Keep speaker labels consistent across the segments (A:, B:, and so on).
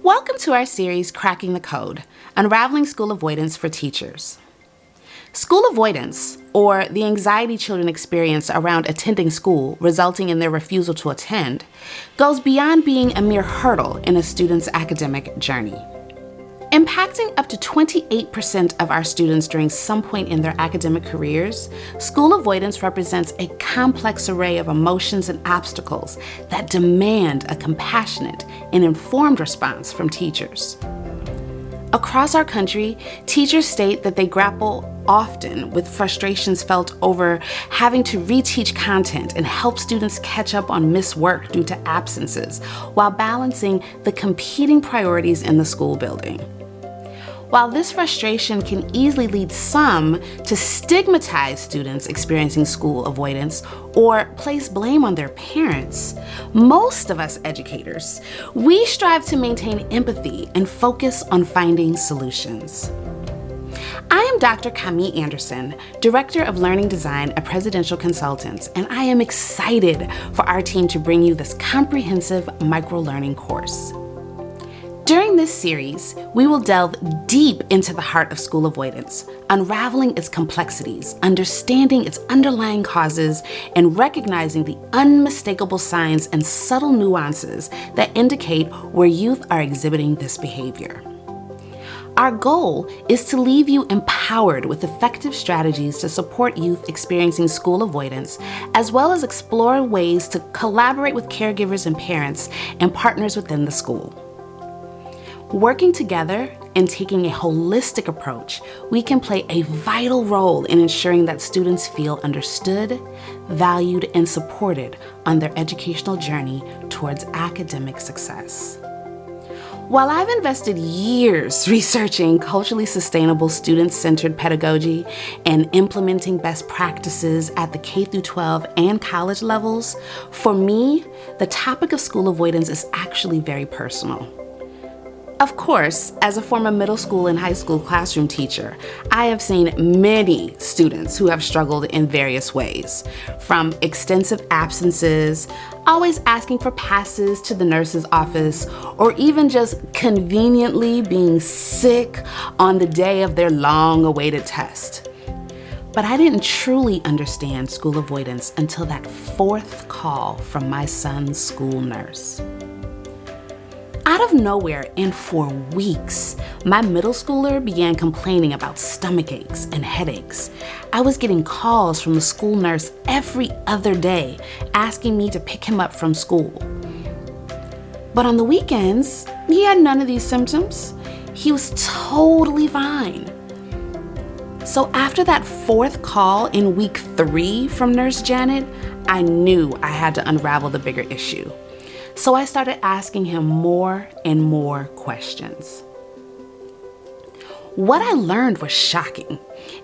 A: Welcome to our series, Cracking the Code, Unraveling School Avoidance for Teachers. School avoidance, or the anxiety children experience around attending school, resulting in their refusal to attend, goes beyond being a mere hurdle in a student's academic journey. Impacting up to 28% of our students during some point in their academic careers, school avoidance represents a complex array of emotions and obstacles that demand a compassionate and informed response from teachers. Across our country, teachers state that they grapple often with frustrations felt over having to reteach content and help students catch up on missed work due to absences, while balancing the competing priorities in the school building. While this frustration can easily lead some to stigmatize students experiencing school avoidance or place blame on their parents, most of us educators, we strive to maintain empathy and focus on finding solutions. I am Dr. Kami Anderson, Director of Learning Design at Presidential Consultants, and I am excited for our team to bring you this comprehensive micro-learning course. During this series, we will delve deep into the heart of school avoidance, unraveling its complexities, understanding its underlying causes, and recognizing the unmistakable signs and subtle nuances that indicate where youth are exhibiting this behavior. Our goal is to leave you empowered with effective strategies to support youth experiencing school avoidance, as well as explore ways to collaborate with caregivers and parents and partners within the school. Working together and taking a holistic approach, we can play a vital role in ensuring that students feel understood, valued, and supported on their educational journey towards academic success. While I've invested years researching culturally sustainable student-centered pedagogy and implementing best practices at the K-12 and college levels, for me, the topic of school avoidance is actually very personal. Of course, as a former middle school and high school classroom teacher, I have seen many students who have struggled in various ways, from extensive absences, always asking for passes to the nurse's office, or even just conveniently being sick on the day of their long-awaited test. But I didn't truly understand school avoidance until that fourth call from my son's school nurse. Out of nowhere, and for weeks, my middle schooler began complaining about stomach aches and headaches. I was getting calls from the school nurse every other day asking me to pick him up from school. But on the weekends, he had none of these symptoms. He was totally fine. So after that fourth call in week 3 from Nurse Janet, I knew I had to unravel the bigger issue. So I started asking him more and more questions. What I learned was shocking.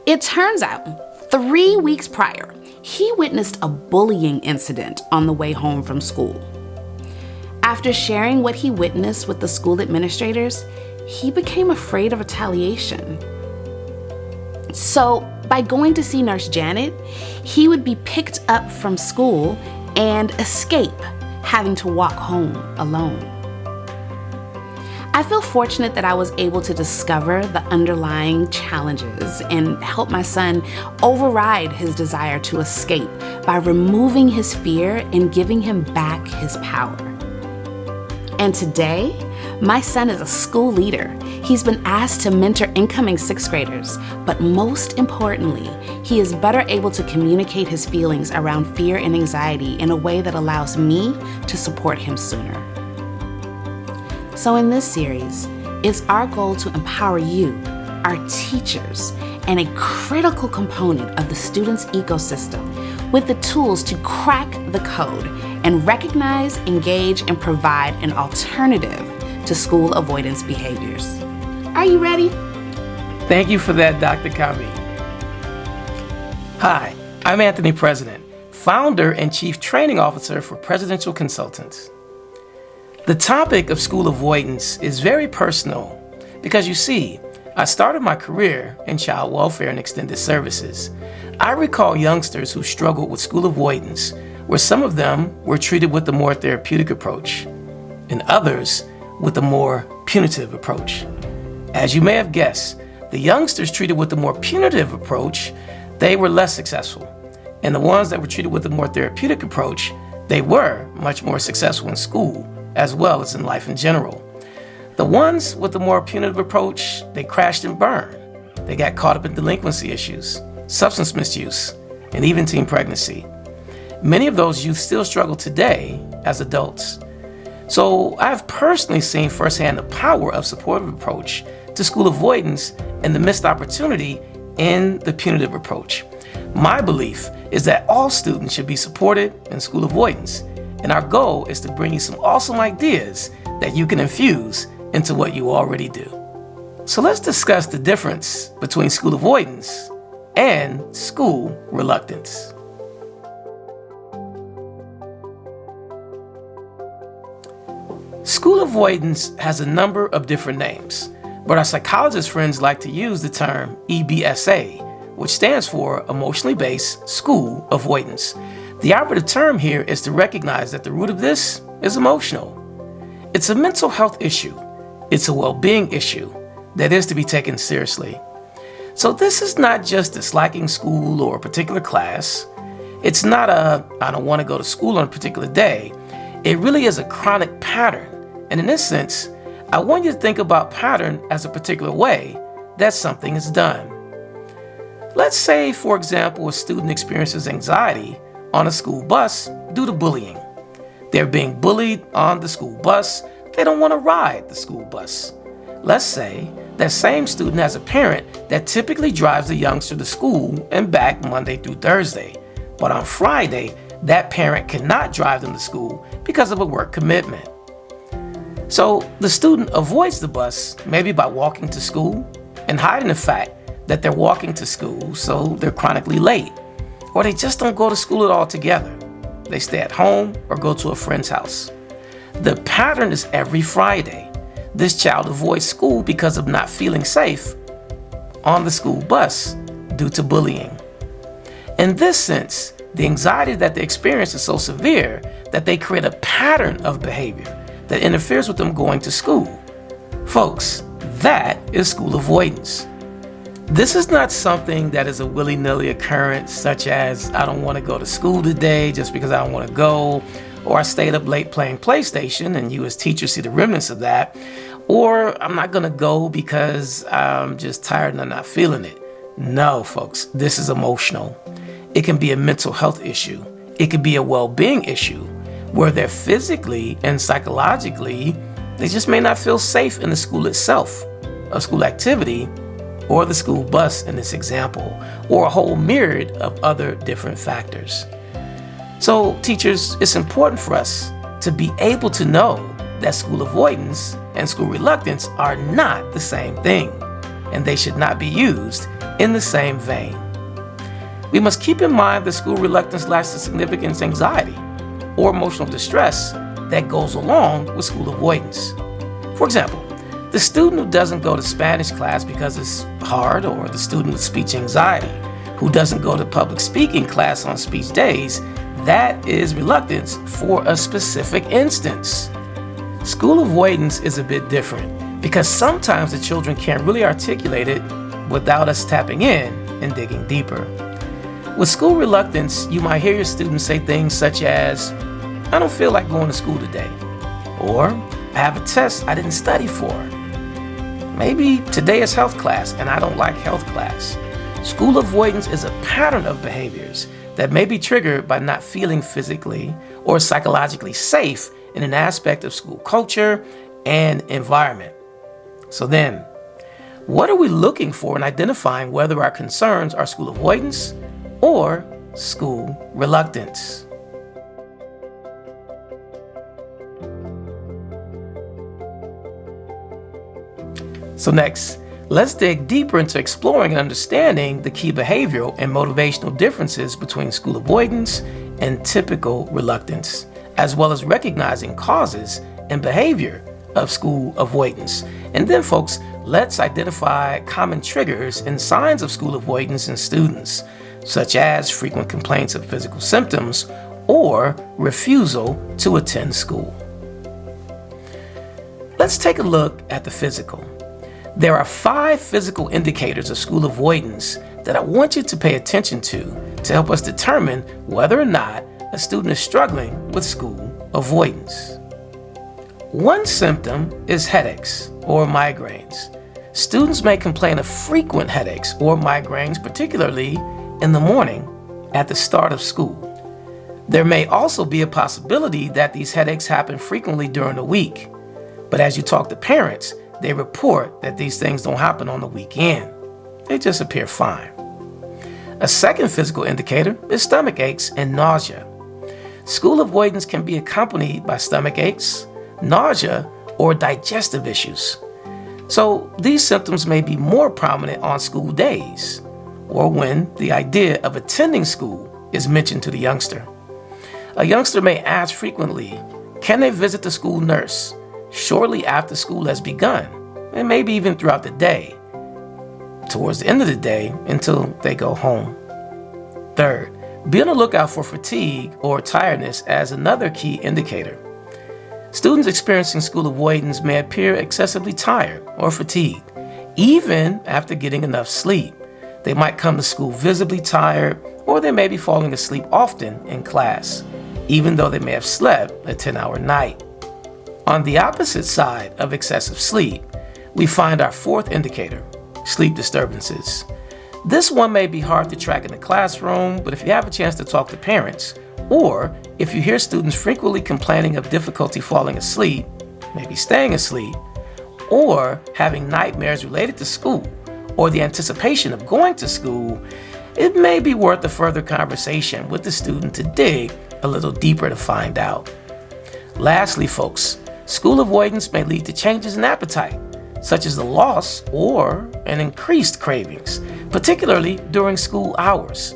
A: It turns out 3 weeks prior, he witnessed a bullying incident on the way home from school. After sharing what he witnessed with the school administrators, he became afraid of retaliation. So by going to see Nurse Janet, he would be picked up from school and escape, having to walk home alone. I feel fortunate that I was able to discover the underlying challenges and help my son override his desire to escape by removing his fear and giving him back his power. And today, my son is a school leader. He's been asked to mentor incoming 6th graders, but most importantly, he is better able to communicate his feelings around fear and anxiety in a way that allows me to support him sooner. So in this series, it's our goal to empower you, our teachers, and a critical component of the student's ecosystem with the tools to crack the code and recognize, engage, and provide an alternative to school avoidance behaviors. Are you ready?
B: Thank you for that, Dr. Kami. Hi, I'm Anthony President, founder and chief training officer for Presidential Consultants. The topic of school avoidance is very personal because you see, I started my career in child welfare and extended services. I recall youngsters who struggled with school avoidance, where some of them were treated with the more therapeutic approach, and others with the more punitive approach. As you may have guessed, the youngsters treated with the more punitive approach, they were less successful. And the ones that were treated with the more therapeutic approach, they were much more successful in school as well as in life in general. The ones with the more punitive approach, they crashed and burned. They got caught up in delinquency issues, substance misuse, and even teen pregnancy. Many of those youth still struggle today as adults. So I've personally seen firsthand the power of supportive approach to school avoidance and the missed opportunity in the punitive approach. My belief is that all students should be supported in school avoidance, and our goal is to bring you some awesome ideas that you can infuse into what you already do. So let's discuss the difference between school avoidance and school reluctance. School avoidance has a number of different names, but our psychologist friends like to use the term EBSA, which stands for Emotionally Based School Avoidance. The operative term here is to recognize that the root of this is emotional. It's a mental health issue. It's a well-being issue that is to be taken seriously. So this is not just disliking school or a particular class. It's not I don't want to go to school on a particular day. It really is a chronic pattern. And in this sense, I want you to think about pattern as a particular way that something is done. Let's say, for example, a student experiences anxiety on a school bus due to bullying. They're being bullied on the school bus. They don't want to ride the school bus. Let's say that same student has a parent that typically drives the youngster to school and back Monday through Thursday. But on Friday, that parent cannot drive them to school because of a work commitment. So the student avoids the bus, maybe by walking to school and hiding the fact that they're walking to school, so they're chronically late. Or they just don't go to school at all together. They stay at home or go to a friend's house. The pattern is every Friday. This child avoids school because of not feeling safe on the school bus due to bullying. In this sense, the anxiety that they experience is so severe that they create a pattern of behavior that interferes with them going to school. Folks, that is school avoidance. This is not something that is a willy-nilly occurrence, such as I don't want to go to school today just because I don't want to go, or I stayed up late playing PlayStation and you as teachers see the remnants of that, or I'm not going to go because I'm just tired and I'm not feeling it. No, folks, this is emotional. It can be a mental health issue. It can be a well-being issue where they're physically and psychologically, they just may not feel safe in the school itself, a school activity, or the school bus in this example, or a whole myriad of other different factors. So teachers, it's important for us to be able to know that school avoidance and school reluctance are not the same thing, and they should not be used in the same vein. We must keep in mind that school reluctance lacks the significant anxiety or emotional distress that goes along with school avoidance. For example, the student who doesn't go to Spanish class because it's hard, or the student with speech anxiety who doesn't go to public speaking class on speech days, that is reluctance for a specific instance. School avoidance is a bit different because sometimes the children can't really articulate it without us tapping in and digging deeper. With school reluctance, you might hear your students say things such as, I don't feel like going to school today, or I have a test I didn't study for. Maybe today is health class and I don't like health class. School avoidance is a pattern of behaviors that may be triggered by not feeling physically or psychologically safe in an aspect of school culture and environment. So then, what are we looking for in identifying whether our concerns are school avoidance or school reluctance? So next, let's dig deeper into exploring and understanding the key behavioral and motivational differences between school avoidance and typical reluctance, as well as recognizing causes and behavior of school avoidance. And then, folks, let's identify common triggers and signs of school avoidance in students, such as frequent complaints of physical symptoms or refusal to attend school. Let's take a look at the physical. There are 5 physical indicators of school avoidance that I want you to pay attention to help us determine whether or not a student is struggling with school avoidance. One symptom is headaches or migraines. Students may complain of frequent headaches or migraines, particularly in the morning at the start of school. There may also be a possibility that these headaches happen frequently during the week, but as you talk to parents, they report that these things don't happen on the weekend. They just appear fine. A second physical indicator is stomach aches and nausea. School avoidance can be accompanied by stomach aches, nausea, or digestive issues. So these symptoms may be more prominent on school days or when the idea of attending school is mentioned to the youngster. A youngster may ask frequently, can they visit the school nurse shortly after school has begun, and maybe even throughout the day, towards the end of the day until they go home. Third, be on the lookout for fatigue or tiredness as another key indicator. Students experiencing school avoidance may appear excessively tired or fatigued, even after getting enough sleep. They might come to school visibly tired, or they may be falling asleep often in class, even though they may have slept a 10-hour night. On the opposite side of excessive sleep, we find our fourth indicator, sleep disturbances. This one may be hard to track in the classroom, but if you have a chance to talk to parents, or if you hear students frequently complaining of difficulty falling asleep, maybe staying asleep, or having nightmares related to school, or the anticipation of going to school, it may be worth a further conversation with the student to dig a little deeper to find out. Lastly, folks, school avoidance may lead to changes in appetite, such as the loss or an increased cravings, particularly during school hours.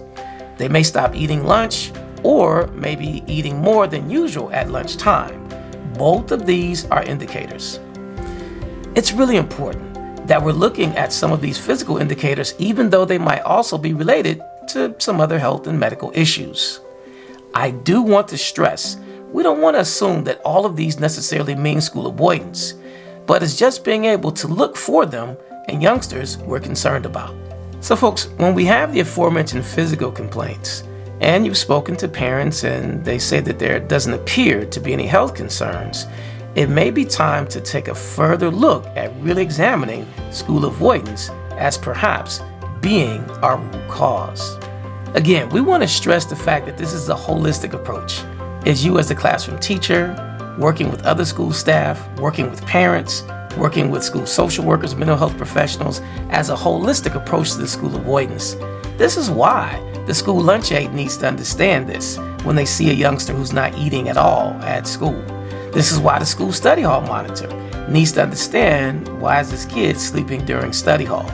B: They may stop eating lunch or maybe eating more than usual at lunchtime. Both of these are indicators. It's really important that we're looking at some of these physical indicators, even though they might also be related to some other health and medical issues. I do want to stress, we don't want to assume that all of these necessarily mean school avoidance, but it's just being able to look for them in youngsters we're concerned about. So folks, when we have the aforementioned physical complaints, and you've spoken to parents and they say that there doesn't appear to be any health concerns, it may be time to take a further look at really examining school avoidance as perhaps being our root cause. Again, we want to stress the fact that this is a holistic approach. It's you as the classroom teacher, working with other school staff, working with parents, working with school social workers, mental health professionals, as a holistic approach to the school avoidance. This is why the school lunch aide needs to understand this when they see a youngster who's not eating at all at school. This is why the school study hall monitor needs to understand why is this kid sleeping during study hall.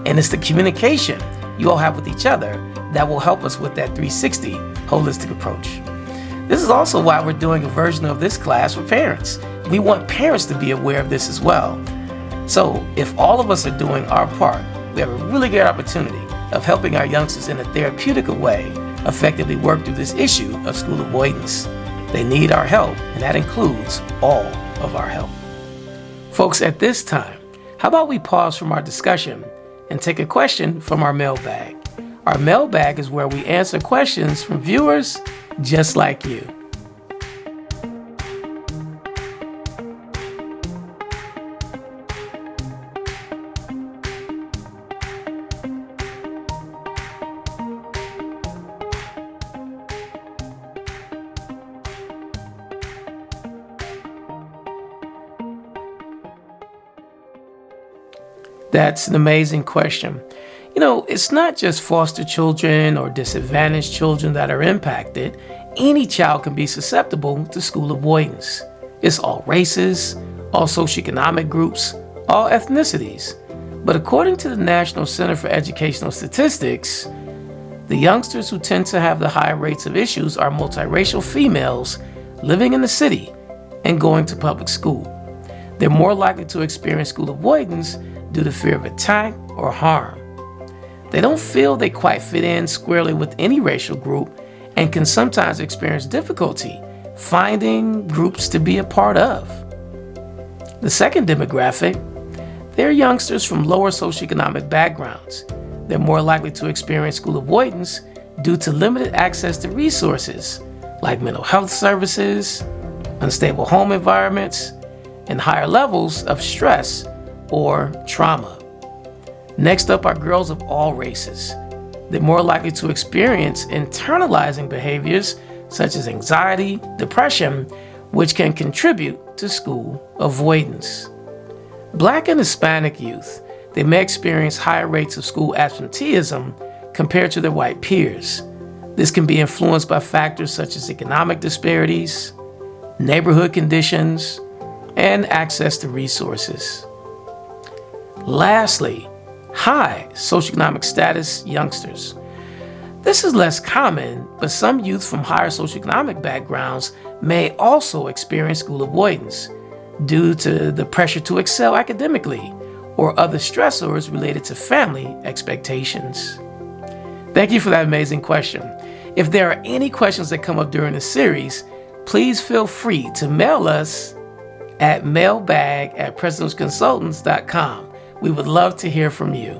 B: And it's the communication you all have with each other that will help us with that 360 holistic approach. This is also why we're doing a version of this class for parents. We want parents to be aware of this as well. So if all of us are doing our part, we have a really good opportunity of helping our youngsters in a therapeutic way effectively work through this issue of school avoidance. They need our help, and that includes all of our help. Folks, at this time, how about we pause from our discussion and take a question from our mailbag? Our mailbag is where we answer questions from viewers just like you. That's an amazing question. You know, it's not just foster children or disadvantaged children that are impacted. Any child can be susceptible to school avoidance. It's all races, all socioeconomic groups, all ethnicities. But according to the National Center for Educational Statistics, the youngsters who tend to have the high rates of issues are multiracial females living in the city and going to public school. They're more likely to experience school avoidance due to fear of attack or harm. They don't feel they quite fit in squarely with any racial group and can sometimes experience difficulty finding groups to be a part of. The second demographic, they're youngsters from lower socioeconomic backgrounds. They're more likely to experience school avoidance due to limited access to resources like mental health services, unstable home environments, and higher levels of stress or trauma. Next up are girls of all races. They're more likely to experience internalizing behaviors such as anxiety, depression, which can contribute to school avoidance. Black and Hispanic youth, they may experience higher rates of school absenteeism compared to their white peers. This can be influenced by factors such as economic disparities, neighborhood conditions, and access to resources. Lastly, high socioeconomic status youngsters. This is less common, but some youth from higher socioeconomic backgrounds may also experience school avoidance due to the pressure to excel academically or other stressors related to family expectations. Thank you for that amazing question. If there are any questions that come up during the series, please feel free to mail us at mailbag@presidentialconsultants.com. We would love to hear from you.